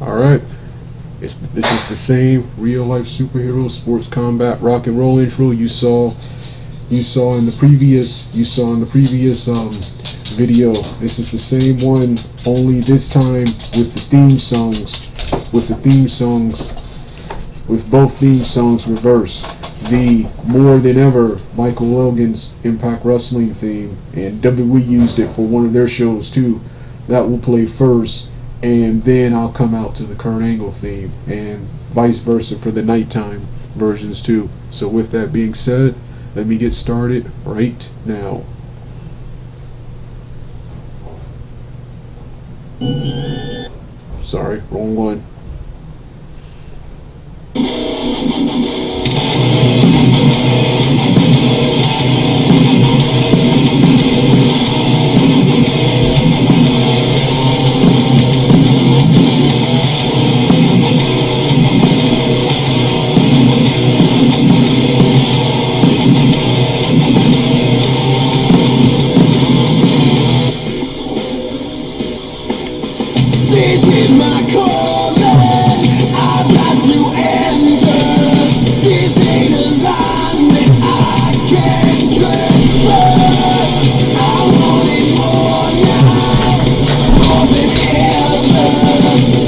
Alright, this is the same real life superhero sports combat rock and roll intro you saw in the previous video. This is the same one, only this time with the theme songs, with both theme songs reversed. The More Than Ever Michael Logan's Impact Wrestling theme, and WWE used it for one of their shows too. That will play first, and then I'll come out to the Kurt Angle theme, and vice versa for the nighttime versions too. So with that being said, let me get started right now. Sorry, wrong one. This is my calling, I've got to answer. This ain't a line that I can transfer. I want it more now, more than ever.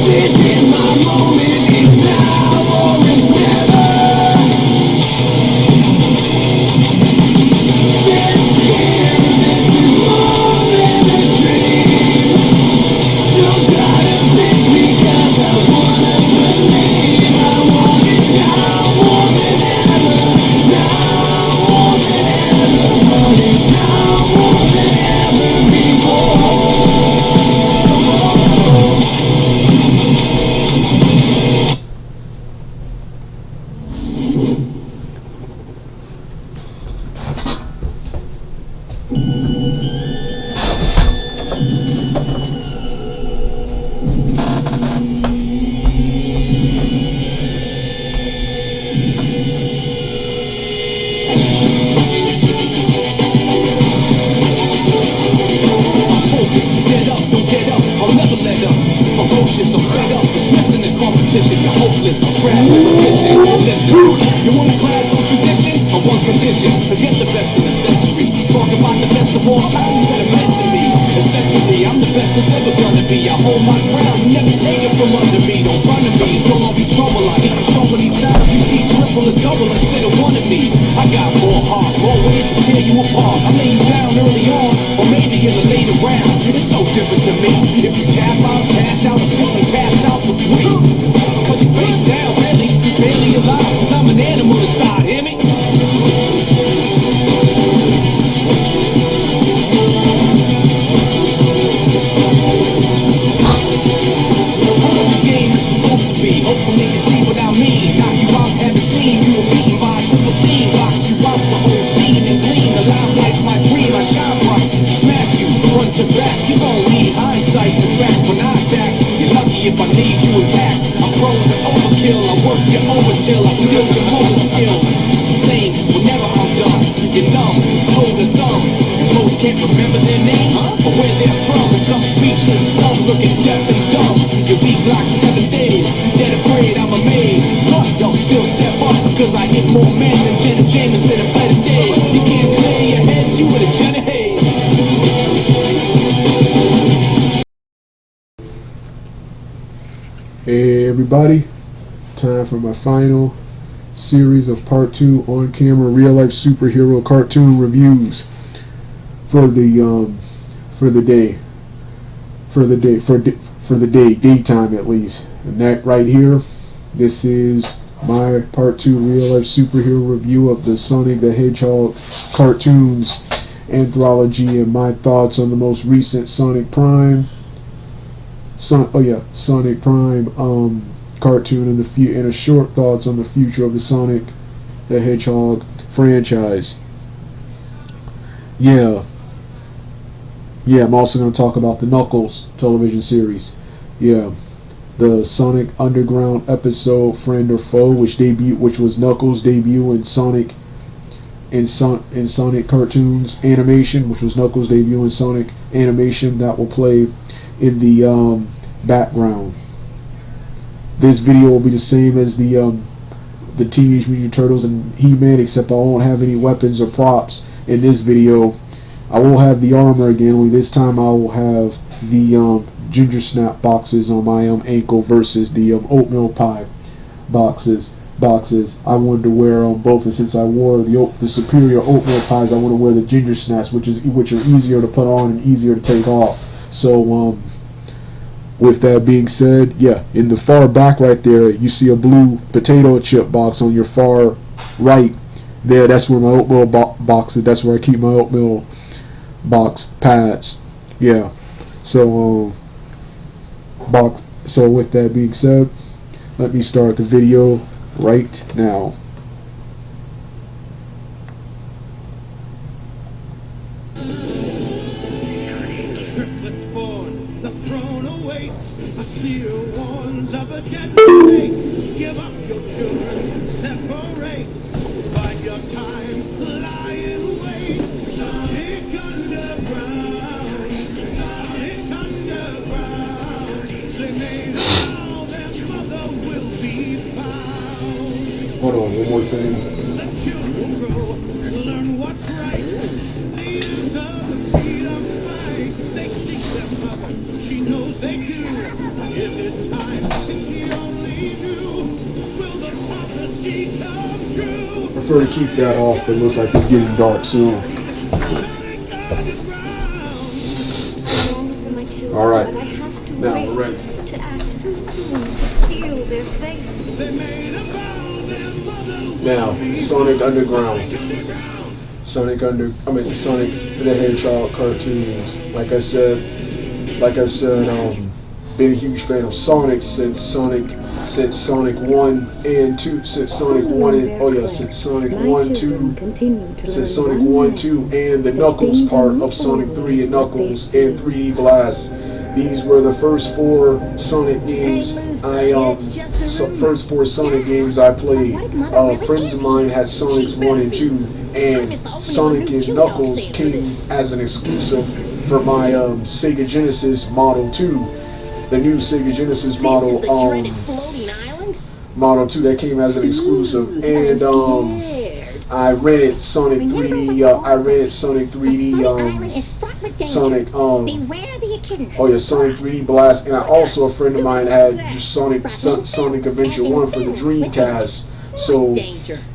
This is my moment, it's now or it's never. This is more than a dream. You gotta take me 'cause I wanna believe. I want it now more than ever. Now more than ever. Want it now more than ever before. Get up, don't get up, I'll never let up. Ferocious, I'm fed up, dismissing the competition. You're hopeless, I'm trash, I'm missing. Listen, you want a class on tradition? On one condition, forget the best in the century. Talk about the best of all time, you better mention me. Essentially, I'm the best that's ever gonna be. I hold my ground, you never take it from under me. Don't run to me, it's gonna be trouble. I hit you so many times, you see triple or double instead of one of me. I got more heart, more ways to tear you apart. I lay you down early on, or maybe in the later round. It's no different to me. If you tap out, cash out, or simply pass out for free. Cause you face down, really, you barely alive. Cause I'm an animal inside, hear me? Hopefully you see what I mean. Knock you out, haven't seen. You were beaten by a triple team. Box you out the whole scene and gleam. The limelike's my dream. I shine bright, smash you, front to back. You gon' need hindsight to fact when I attack. You're lucky if I leave you intact. I'm prone to overkill. I work you over till I steal your motor skills. It's the same whenever I'm done. You're numb, hold the thumb. And most can't remember their name or where they're from. And some speechless, dumb, looking deaf and dumb. You'll be blocked 7 days. Dead afraid, I'm amazed. But y'all still step up because I hit more men than Jenna Jameson in better days. You can't clear your heads, you with a Jenna Hayes. Hey everybody, time for my final series of part 2 on camera real life superhero cartoon reviews for the day, daytime at least. And that right here, this is my part 2 real life superhero review of the Sonic the Hedgehog cartoons anthology, and my thoughts on the most recent Sonic Prime cartoon, and a short thoughts on the future of the Sonic the Hedgehog franchise. Yeah, I'm also going to talk about the Knuckles television series. Yeah, the Sonic Underground episode Friend or Foe, which was Knuckles' debut in Sonic cartoons animation, which was Knuckles' debut in Sonic animation, that will play in the background. This video will be the same as the Teenage Mutant Turtles and He-Man, except I won't have any weapons or props in this video. I will have the armor again, only this time I will have the ginger snap boxes on my ankle versus the oatmeal pie boxes. I wanted to wear both, and since I wore the superior oatmeal pies, I want to wear the ginger snaps, which are easier to put on and easier to take off. So with that being said, yeah, in the far back right there, you see a blue potato chip box on your far right there. That's where my oatmeal box is. That's where I keep my oatmeal box pads. Yeah. So So with that being said, let me start the video right now. Triplets born, the throne awaits. A seer warns of a deadly fate. Give up your children, separate. Bide your time, lie in wait. Sonic underground, Sonic underground. They made a vow their mother will be found. Hold on, one more thing. Let children grow, learn what's right. The use of the freedom fight. They seek their mother, she knows they do. Is it time, if she only knew? Will the prophecy come true? I prefer to keep that off, but it looks like it's getting dark soon. Alright, now we're ready. To act too soon to seal their fate. They made a vow their mother will Now, be Sonic Underground. underground. Sonic the Hedgehog cartoons. Like I said, been a huge fan of Sonic since Sonic 1 and 2, since Sonic 1 and since Sonic 1, 2, since Sonic 1, 2 and the Knuckles part of Sonic 3 and Knuckles and 3D Blast. These were the first four Sonic games I played. Friends of mine had Sonics 1 and 2, and Sonic and Knuckles came as an exclusive for my Sega Genesis Model 2. The new Sega Genesis Model 2 that came as an exclusive, and I rented Sonic 3D. Sonic 3D Blast, and I also, a friend of mine had just Sonic Adventure 1 for the Dreamcast. So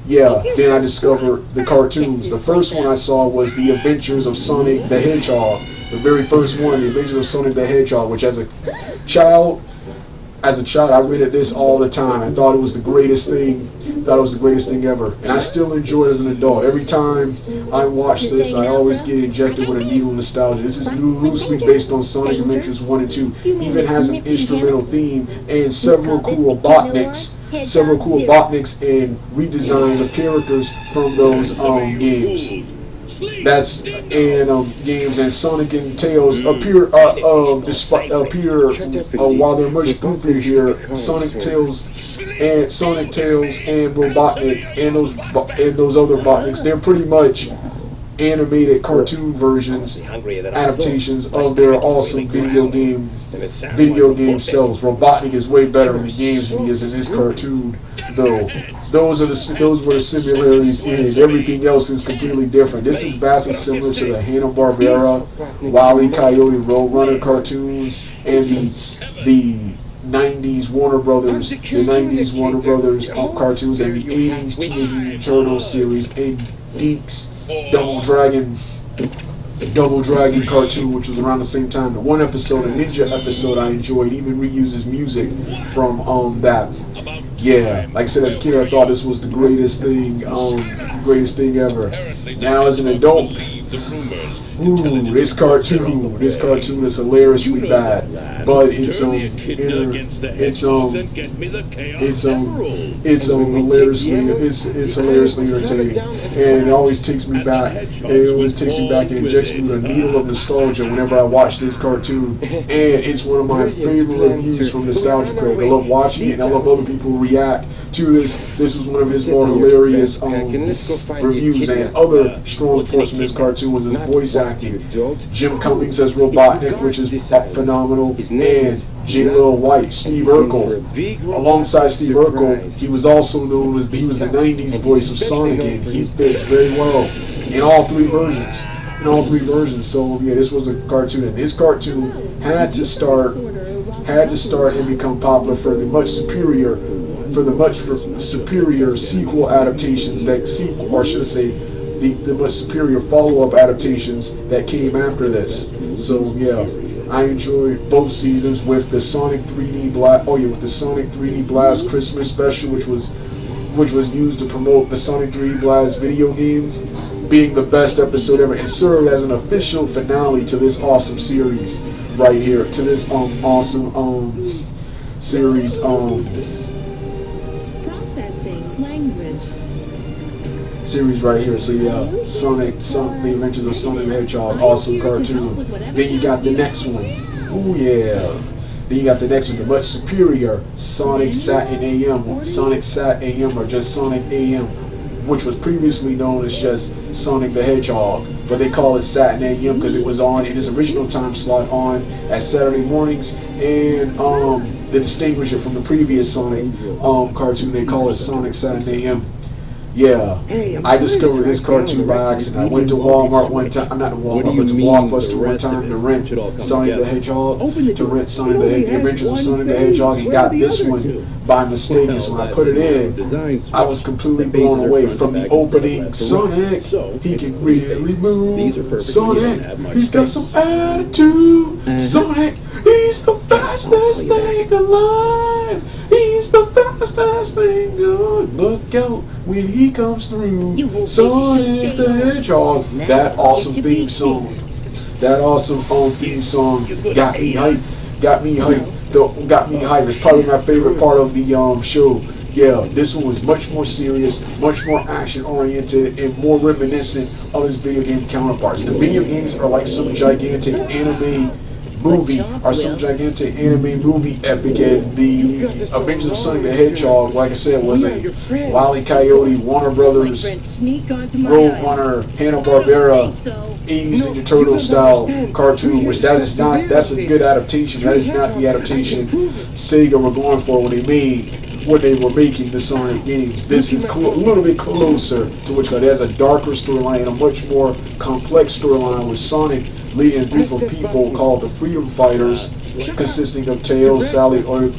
yeah, then I discovered the cartoons. The first one I saw was The Adventures of Sonic the Hedgehog. The very first one, The Adventures of Sonic the Hedgehog, which as a child, I rented this all the time. I thought it was the greatest thing. Ever, and I still enjoy it as an adult. Every time I watch this, I always get injected with a needle of nostalgia. This is loosely based on Sonic Adventures 1 and 2. Even has an instrumental theme and several cool botniks and redesigns of characters from those games. That's games, and Sonic and Tails appear while they're much goofier here. Sonic Tails and Robotnik and those other Botniks, they're pretty much animated cartoon versions, adaptations of their awesome video game selves. Robotnik is way better in the games than he is in this cartoon, though. Those were the similarities in it. Everything else is completely different. This is vastly similar to the Hanna-Barbera, Wile E. Coyote, Roadrunner cartoons, and the 90s Warner Brothers cartoons, and the 80s Teenage Mutant Turtles series, and Deek's Double Dragon cartoon, which was around the same time. The one episode, a ninja episode, I enjoyed, even reuses music from that. Yeah, like I said, as a kid, I thought this was the greatest thing ever. Now, as an adult, this cartoon is hilariously bad, but it's hilariously entertaining, and it always takes me back. And injects me with a needle of nostalgia whenever I watch this cartoon. And it's one of my favorite reviews from Nostalgia Critic. I love watching it, and I love other people react to this. This was one of his more hilarious reviews, and other strong points from this cartoon was his voice acting. Jim Cummings as Robotnik, which is phenomenal, and J. Lil White, Steve Urkel. Alongside Steve Urkel, he was also known as he was the 90s voice of Sonic, and he fits very well in all three versions. So yeah, this was a cartoon, and this cartoon had to start and become popular for the much superior sequel adaptations or should I say the much superior follow-up adaptations that came after this. So yeah, I enjoyed both seasons with the Sonic 3D Blast. Oh yeah, with the Sonic 3D Blast Christmas special, which was used to promote the Sonic 3D Blast video game, being the best episode ever, and served as an official finale to this awesome series right here. To this awesome series Processing language. series right here. So yeah, Sonic, The Adventures of Sonic the Hedgehog, awesome cartoon. Then you got the next one. Oh yeah. Then you got the next one, the much superior Sonic Saturn AM, Sonic Sat AM, or just Sonic AM, which was previously known as just Sonic the Hedgehog, but they call it Saturn AM because it was on in its original time slot on at Saturday mornings, and to distinguish it from the previous Sonic cartoon, they call it Sonic Saturn AM. Yeah, I discovered this cartoon by accident. I went to Walmart one time, not to Walmart, but to Blockbuster one time to rent Sonic the Hedgehog, to rent Sonic the Adventures of Sonic the Hedgehog, and got this one by mistake. And so when I put it in, I was completely blown away from the opening. Sonic, he can really move. Sonic, he's got some attitude. Sonic, he's the fastest thing alive. He's the fastest thing good. Look out when he comes through. Sonic the Hedgehog. That awesome theme song. That awesome theme song got me hyped. Got me hyped. It's probably my favorite part of the show. Yeah, this one was much more serious, much more action oriented, and more reminiscent of his video game counterparts. The video games are like some gigantic anime movie epic, and the Adventures of Sonic the Hedgehog, like I said, was a Wile E. Coyote, Warner Brothers, Roadrunner, Hanna-Barbera, 80s Ninja Turtle style cartoon, which that's a good adaptation. That is not the adaptation Sega were going for when they were making the Sonic games. This is a little bit closer to which it has a darker storyline and a much more complex storyline with Sonic leading a group of people called the Freedom Fighters, consisting of Tails, Sally,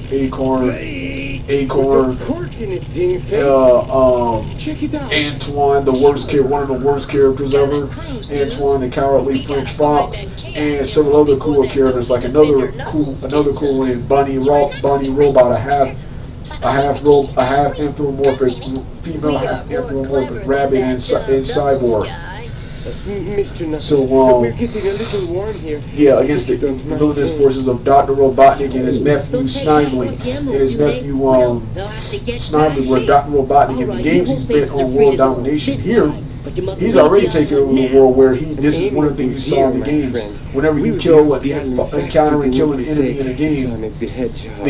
Acorn, Antoine, one of the worst characters ever, Antoine the Cowardly French Fox, and several other cool characters, like another cool one, Bunny Robot, a half anthropomorphic female, half anthropomorphic rabbit, and Cyborg. So, yeah, against the villainous forces of Dr. Robotnik and his nephew Snively. Snively, where Dr. Robotnik in the games he's bent on world domination. Here, he's already taken over the world, where this is one of the things you saw in the games. Whenever you encounter and kill an enemy in a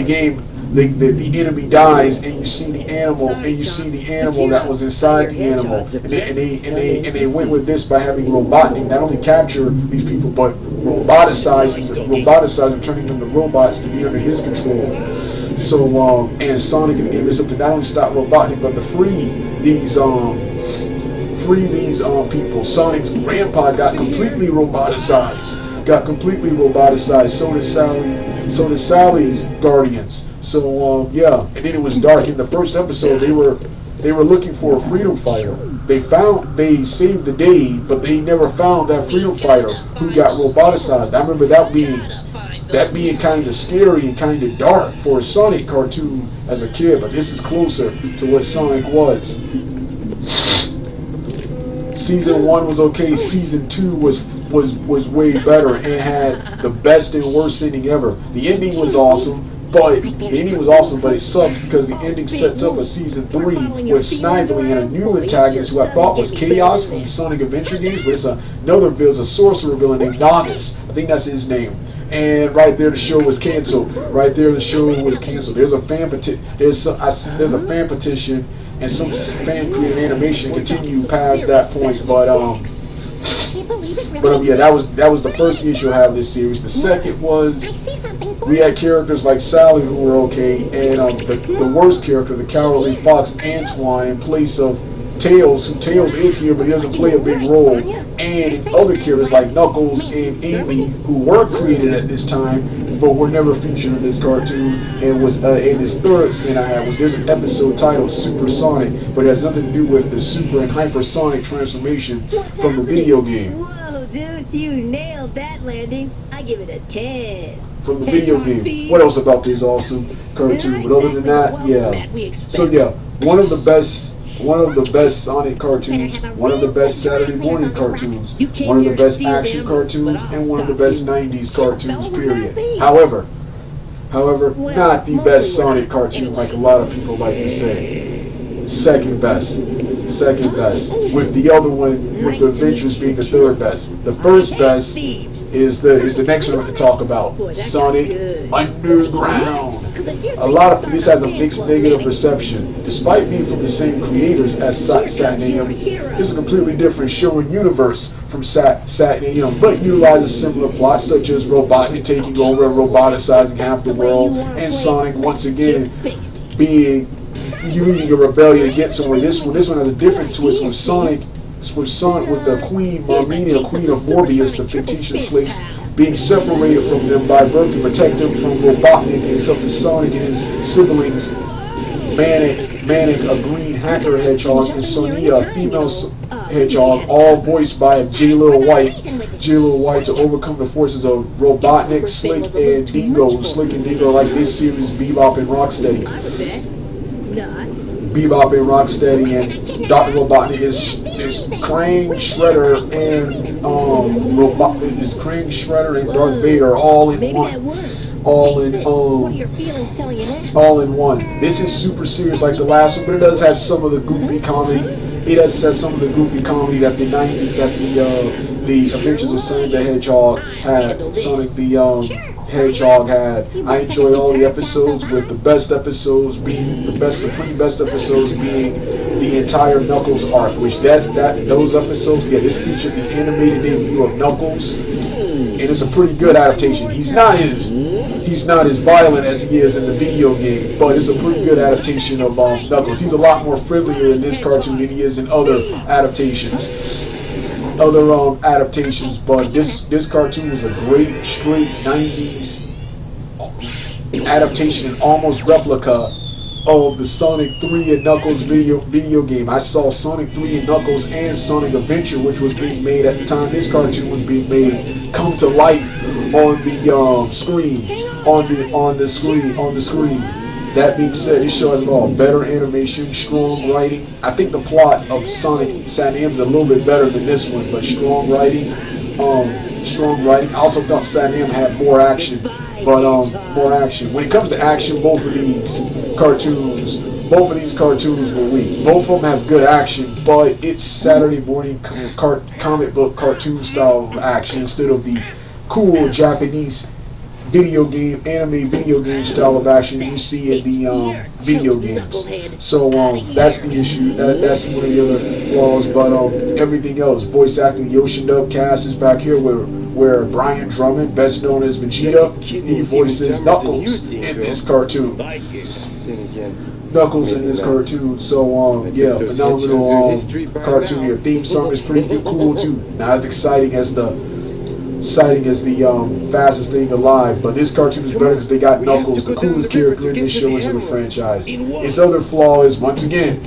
game, the enemy dies, and you see the animal, that was inside the animal, and they went with this by having Robotnik not only capture these people, but roboticize and turning them to robots to be under his control. So and Sonic and the game is up to not only stop Robotnik, but to free these people. Sonic's grandpa got completely roboticized. So did Sally's Guardians. So yeah, and then it was dark. In the first episode, they were looking for a freedom fighter. They saved the day, but they never found that freedom fighter who got roboticized. I remember that being kind of scary and kind of dark for a Sonic cartoon as a kid. But this is closer to what Sonic was. Season 1 was okay. Season 2 was way better and had the best and worst ending ever. The ending was awesome, but it sucks because the ending sets up a season 3 with Snively and a new antagonist who I thought was Chaos from the Sonic Adventure games, but it's a sorcerer villain named Nagus. I think that's his name. And right there, the show was canceled. Right there, the show was canceled. There's a fan there's a fan petition, and some fan created animation continue past that point. But yeah, that was the first issue I have of this series. The second was we had characters like Sally who were okay, and the worst character, the cowardly fox Antoine, in place of Tails, who Tails is here but he doesn't play a big role, and other characters like Knuckles and Amy, who were created at this time but were never featured in this cartoon. And was and this third scene I had was there's an episode titled Super Sonic, but it has nothing to do with the super and hypersonic transformation from the video game. Whoa, dude, you nailed that landing. I give it a 10. From the video game. What else about this awesome cartoon? But other than that, yeah. So yeah, one of the best Sonic cartoons, one of the best Saturday morning cartoons, one of the best action cartoons, and one of the best 90s cartoons, period. However, not the best Sonic cartoon like a lot of people like to say. Second best, with the other one, with the Adventures being the third best. The first best is the next one we're going to talk about, Sonic Underground. A lot of this has a mixed negative reception. Despite being from the same creators as Sat.AM, it's a completely different show and universe from Sat.AM, but utilizes similar plots such as Robotnik taking over and roboticizing half the world, and Sonic once again being leading a rebellion to get somewhere. This one has a different twist with Sonic with the Queen Marmina, Queen of Morbius, the fictitious place, being separated from them by birth to protect them from Robotnik and some of Sonic and his siblings, Manic, a green hacker hedgehog, and Sonia, a female hedgehog, all voiced by J-Lil White. J-Lil White to overcome the forces of Robotnik, Slick, and Dingo. Slick and Dingo like this series, Bebop and Rocksteady. Bebop and Rocksteady, and Dr. Robotnik is Krang, Shredder, and Krang, Shredder, and Darth Vader all in one. This is super serious like the last one, but it does have some of the goofy comedy. It does have some of the goofy comedy that the Adventures of Sonic the Hedgehog had. Sonic the Hedgehog had. I enjoy all the episodes, with the best episodes being the best episodes being the entire Knuckles arc, which those episodes, yeah, this featured the animated debut of Knuckles, and it's a pretty good adaptation. He's not as violent as he is in the video game, but it's a pretty good adaptation of Knuckles. He's a lot more friendlier in this cartoon than he is in other adaptations. But this cartoon was a great straight 90s adaptation and almost replica of the Sonic 3 and Knuckles video game. I saw Sonic 3 and Knuckles and Sonic Adventure, which was being made at the time this cartoon was being made, come to life on the screen. That being said, this show has it all. Better animation, strong writing. I think the plot of Sonic Sat.AM is a little bit better than this one, but strong writing. I also thought Sat.AM had more action, but more action. When it comes to action, both of these cartoons were weak. Both of them have good action, but it's Saturday morning comic book cartoon style of action instead of the cool Japanese anime video game style of action you see in the video games. So that's the issue. That's one of the other flaws. But everything else, voice acting, Yoshidub cast is back here where Brian Drummond, best known as Vegeta, he voices Knuckles in this cartoon. So yeah, phenomenal cartoon here. Theme song is pretty cool too. Not as exciting as the fastest thing alive, but this cartoon is better because they got Knuckles, the coolest character in this show in the franchise. Its other flaw is, once again,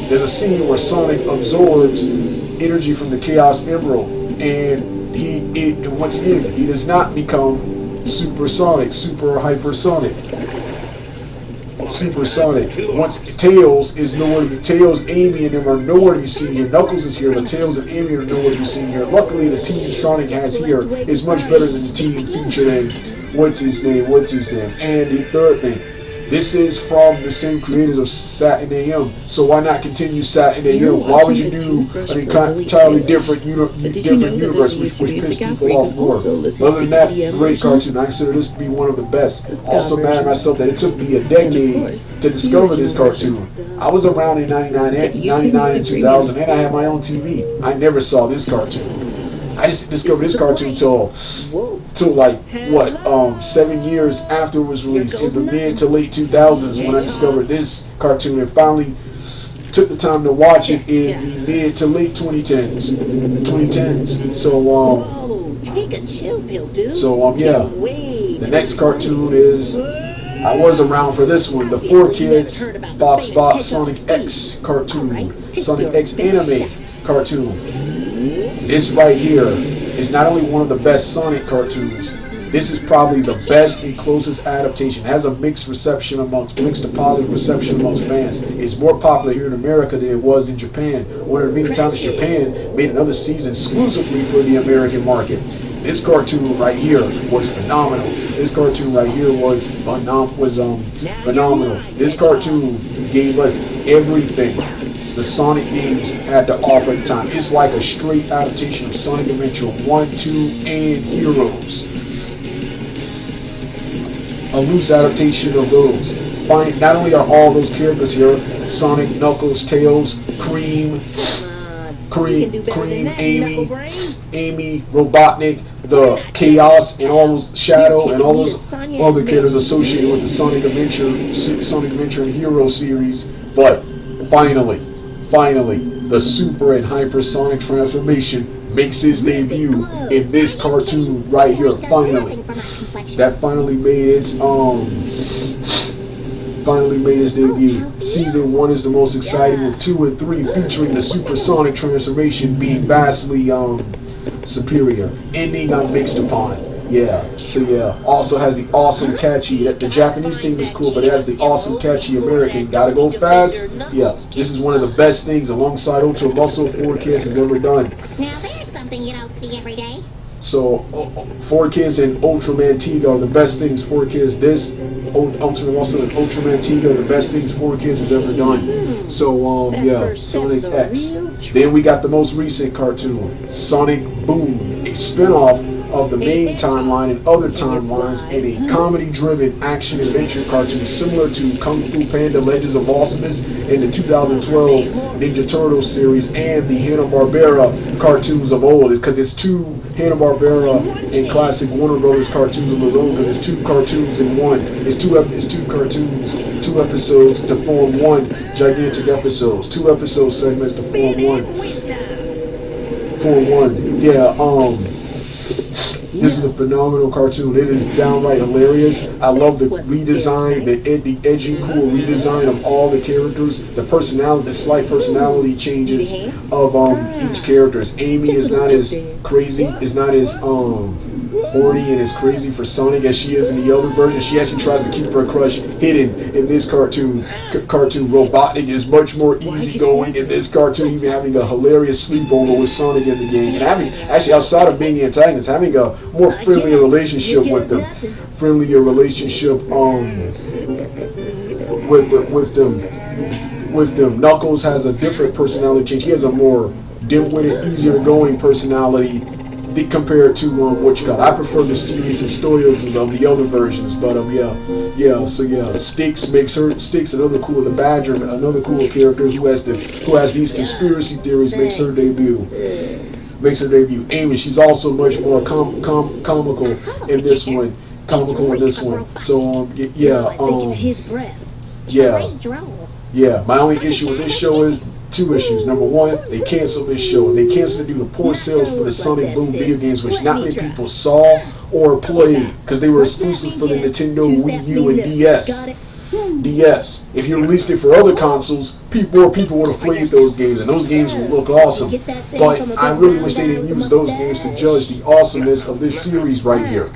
there's a scene where Sonic absorbs energy from the Chaos Emerald, and once again, he does not become Super Sonic, Super or Hypersonic. Once Tails is nowhere to be, Tails, Amy, and them are nowhere to be seen here. Knuckles is here, but Tails and Amy are nowhere to be seen here. Luckily, the team Sonic has here is much better than the team featured in what's his name. And the third thing, This is from the same creators of Saturn AM, so why not continue Saturn AM? Why would you do an entirely different universe, which pissed people off more? Other than that, great cartoon. I consider this to be one of the best. Also mad at myself that it took me a decade to discover this cartoon. I was around in 99 and 2000, and I had my own TV. I never saw this cartoon. I just discovered this cartoon till like what 7 years after it was released, in the mid to late 2000s, when I discovered this cartoon and finally took the time to watch it in the mid to late 2010s. Yeah. The next cartoon is, I was around for this one, the 4Kids Box Sonic X cartoon, Sonic X anime cartoon. This right here is not only one of the best Sonic cartoons, this is probably the best and closest adaptation. It has a mixed to positive reception amongst fans. It's more popular here in America than it was in Japan. One of the many times Japan made another season exclusively for the American market. This cartoon right here was phenomenal. This cartoon right here was phenomenal. This cartoon gave us everything the Sonic games had to offer at the time. It's like a straight adaptation of Sonic Adventure 1, 2, and Heroes. A loose adaptation of those. Not only are all those characters here, Sonic, Knuckles, Tails, Cream, Amy, Robotnik, the Chaos, and all those Shadow, and all those other characters associated with the Sonic Adventure and Hero series. But finally, the Super and Hypersonic transformation makes his debut in this cartoon right here. That finally made its debut. Season 1 is the most exciting, with 2 and 3 featuring the supersonic transformation being vastly superior. Ending on Mixed Upon. Also has the awesome catchy, the Japanese theme is cool, but it has the awesome catchy American Gotta Go Fast. This is one of the best things alongside Ultra Muscle 4Kids has ever done. Now there's something you don't see every day. So 4Kids and Ultraman Tiga are the best things 4Kids. This Ultra Muscle and Ultraman Tiga are the best things 4Kids has ever done. So Sonic X. Then we got the most recent cartoon, Sonic Boom, a spin-off of the main timeline and other timelines, and a comedy-driven action-adventure cartoon similar to Kung Fu Panda Legends of Awesomeness and the 2012 Ninja Turtles series and the Hanna-Barbera cartoons of old. It's because it's 2 Hanna-Barbera and classic Warner Brothers cartoons of their own, because it's 2 cartoons in one. It's two cartoons, 2 episodes to form one gigantic episodes. 2 episode segments to form one. This is a phenomenal cartoon. It is downright hilarious. I love the redesign, the edgy, cool redesign of all the characters. The slight personality changes of each character. Amy is not as crazy, horny and as crazy for Sonic as she is in the other version. She actually tries to keep her crush hidden in this cartoon. Robotnik is much more easygoing in this cartoon, even having a hilarious sleepover with Sonic in the game, and actually outside of being the antagonist, having a more friendlier relationship with them. With them. Knuckles has a different personality change. He has a more dim-witted, easier-going personality compared to I prefer the serious and stoicism of the other versions, but Styx another cool, the Badger, another cool character who has these conspiracy theories, makes her debut. Amy, she's also much more comical in this one. So my only issue with this show is 2 issues. Number 1, they canceled this show. They canceled it due to poor sales for the Sonic Boom video games, which not many people saw or played because they were exclusive for the Nintendo Wii U and DS. If you released it for other consoles, more people would have played those games, and those games would look awesome. But I really wish they didn't use those games to judge the awesomeness of this series right here.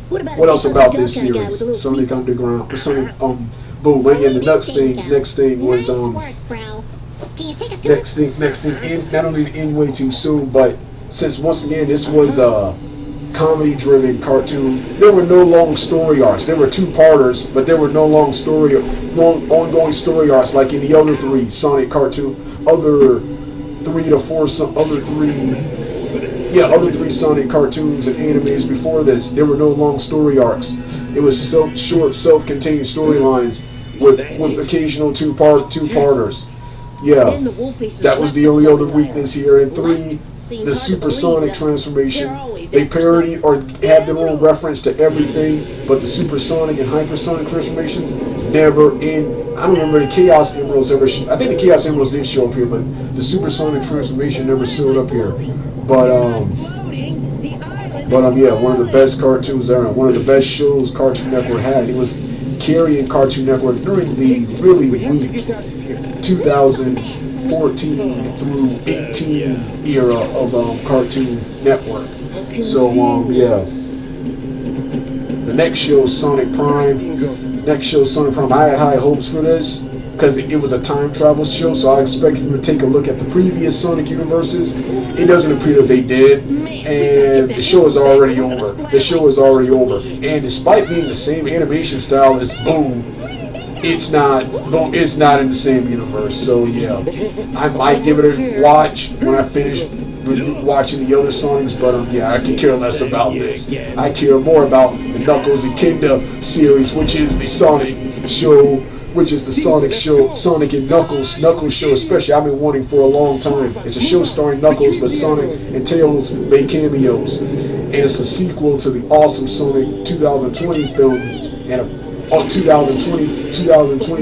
What else about this series? Sonic Underground, Sonic Boom. Again, the next thing was not only to end way too soon, but since once again this was comedy-driven cartoon. There were no long story arcs. There were two-parters, but there were no long ongoing story arcs like in the other three Sonic cartoon, other three Sonic cartoons and animes before this. There were no long story arcs. It was short, self-contained storylines with occasional two-parters. Yeah, that was the only other weakness here. And 3, the supersonic transformation. They parody or have their own reference to everything, but the supersonic and hypersonic transformations never in. I don't remember the Chaos Emeralds ever. I think the Chaos Emeralds did show up here, but the supersonic transformation never showed up here. But yeah, one of the best cartoons ever, one of the best shows Cartoon Network had. It was carrying Cartoon Network during the really weak 2014 through 18 era of Cartoon Network. So yeah, the next show, Sonic Prime. I had high hopes for this because it was a time travel show, so I expected you to take a look at the previous Sonic universes. It doesn't appear that they did, and the show is already over. And despite being the same animation style as Boom, it's not in the same universe. So yeah, I might give it a watch when I finish watching the other Sonics, but yeah, I can care less about this. I care more about the Knuckles and Kenda series, which is the Sonic show, Sonic and Knuckles show, especially I've been wanting for a long time. It's a show starring Knuckles, but Sonic and Tails make cameos, and it's a sequel to the awesome Sonic 2020 film and 2020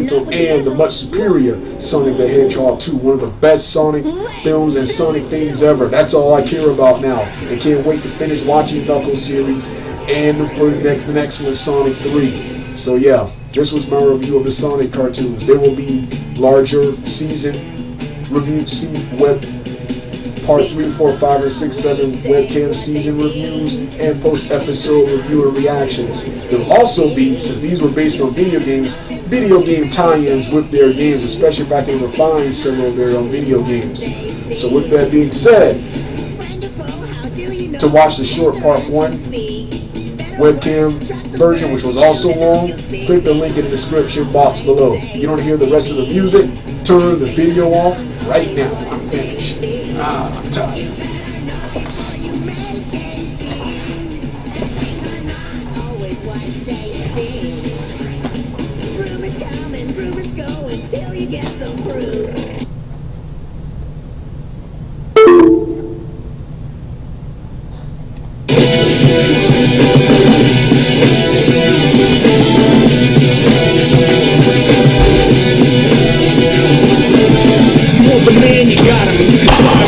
film, and the much superior Sonic the Hedgehog 2, one of the best Sonic films and Sonic things ever. That's all I care about now. I can't wait to finish watching Knuckles series and for the next one, Sonic 3. So yeah, this was my review of the Sonic cartoons. There will be larger season review, part 3, 4, 5, and 6, 7 webcam season reviews and post-episode review and reactions. There will also be, since these were based on video game tie-ins with their games, especially if I can refine several of their own video games. So with that being said, to watch the short part 1 webcam version, which was also long, click the link in the description box below. If you don't hear the rest of the music, turn the video off right now. I'm finished. I'm tired.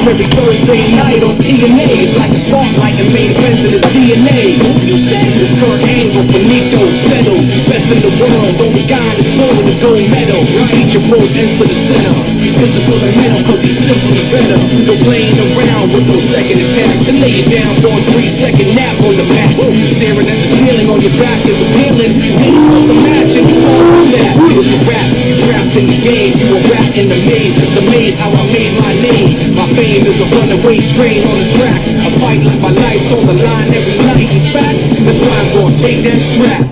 Every Thursday night on TNA, it's like a spotlight that made events in his DNA. You said this Kurt Angle, Benito, settle. Best in the world, only guy in this world with a gold medal. Eat your road ends for the center. Physical and mental, cause he's simple and better. No playing around with no second attacks. And lay it down for a 3-second nap on the mat. Staring at the ceiling on your back is appealing. Ain't worth the match and you won't do that. It's a rap, you trapped in the game. You a rat in the maze, it's the maze how I made my name. My fame is a runaway train on the track. I fight like my life's on the line every night. In fact, that's why I'm gonna take that strap.